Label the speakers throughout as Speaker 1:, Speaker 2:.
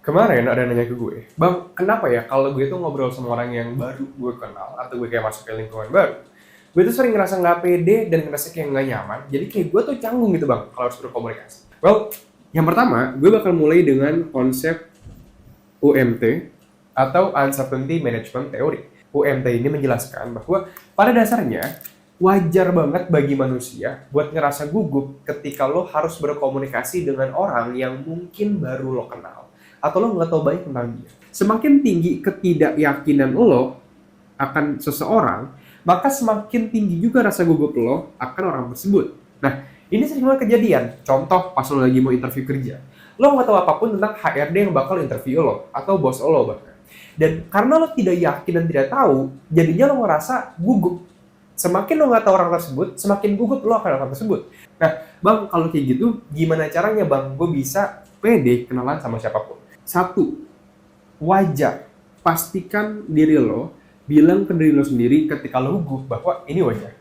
Speaker 1: Kemarin ada yang nanya ke gue, Bang, kenapa ya kalau gue tuh ngobrol sama orang yang baru gue kenal, atau gue kayak masuk ke lingkungan baru, gue tuh sering ngerasa nggak pede dan ngerasa kayak nggak nyaman, jadi kayak gue tuh canggung gitu Bang, kalau harus berkomunikasi. Well, yang pertama, gue bakal mulai dengan konsep UMT, atau Uncertainty Management Theory. UMT ini menjelaskan bahwa pada dasarnya, wajar banget bagi manusia buat ngerasa gugup ketika lo harus berkomunikasi dengan orang yang mungkin baru lo kenal atau lo nggak tahu banyak tentang dia. Semakin tinggi ketidakyakinan lo akan seseorang, maka semakin tinggi juga rasa gugup lo akan orang tersebut. Nah, ini sering banget kejadian. Contoh, pas lo lagi mau interview kerja, lo nggak tahu apapun tentang HRD yang bakal interview lo, atau bos lo bahkan. Dan karena lo tidak yakin dan tidak tahu, jadinya lo ngerasa gugup. Semakin lo nggak tahu orang tersebut, semakin gugup lo akan orang tersebut. Nah, Bang, kalau kayak gitu, gimana caranya Bang gue bisa pede kenalan sama siapapun? Satu, wajar. Pastikan diri lo, bilang ke diri lo sendiri ketika lo gugup bahwa ini wajar.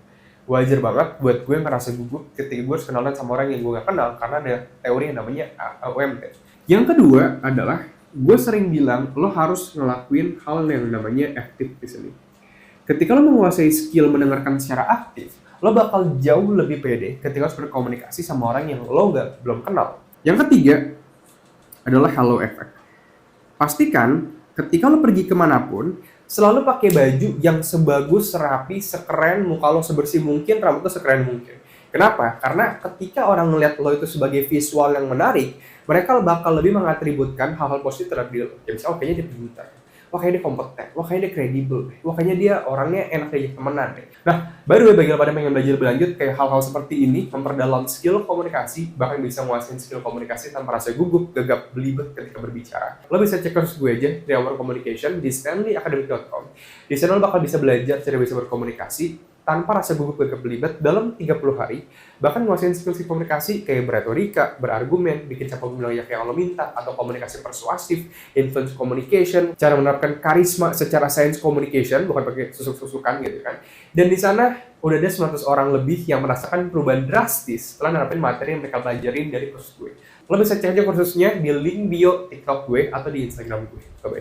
Speaker 1: Wajar banget buat gue ngerasa gugup ketika gue harus kenalan sama orang yang gue gak kenal karena ada teori yang namanya AOMT. Yang kedua adalah, gue sering bilang lo harus ngelakuin hal yang namanya active listening. Ketika lo menguasai skill mendengarkan secara aktif, lo bakal jauh lebih pede ketika harus berkomunikasi sama orang yang lo belum kenal. Yang ketiga adalah halo effect. Pastikan ketika lo pergi kemanapun, selalu pakai baju yang sebagus, serapi, sekeren, muka lo sebersih mungkin, rambut lo sekeren mungkin. Kenapa? Karena ketika orang melihat lo itu sebagai visual yang menarik, mereka bakal lebih mengatributkan hal-hal positif terhadap diri lo. Ya misalnya, kayaknya dia pintar, wah kayaknya dia kompeten, wah kayaknya dia kredibel, wah kayaknya dia orangnya enak diajak temenan deh. Nah, baru bagi lo pada pengen belajar lebih lanjut, kayak hal-hal seperti ini, memperdalam skill komunikasi, bahkan bisa nguasain skill komunikasi tanpa rasa gugup, gegap, belibet ketika berbicara. Lo bisa cek kursus gue aja di Our Communication di stanleyacademic.com. Di sana lo bakal bisa belajar cara bisa berkomunikasi tanpa rasa gugup gegap belibet dalam 30 hari, bahkan nguasain skill komunikasi kayak berretorika, berargumen, bikin siapapun bilang ya kayak yang lo minta, atau komunikasi persuasif, influence communication, cara menerapkan karisma secara science communication, bukan pakai susuk-susukan gitu kan. Dan di sana udah ada 900 orang lebih yang merasakan perubahan drastis setelah nerapin materi yang mereka pelajarin dari kursus gue. Lo bisa cek aja kursusnya di link bio TikTok gue atau di Instagram gue. Bye-bye.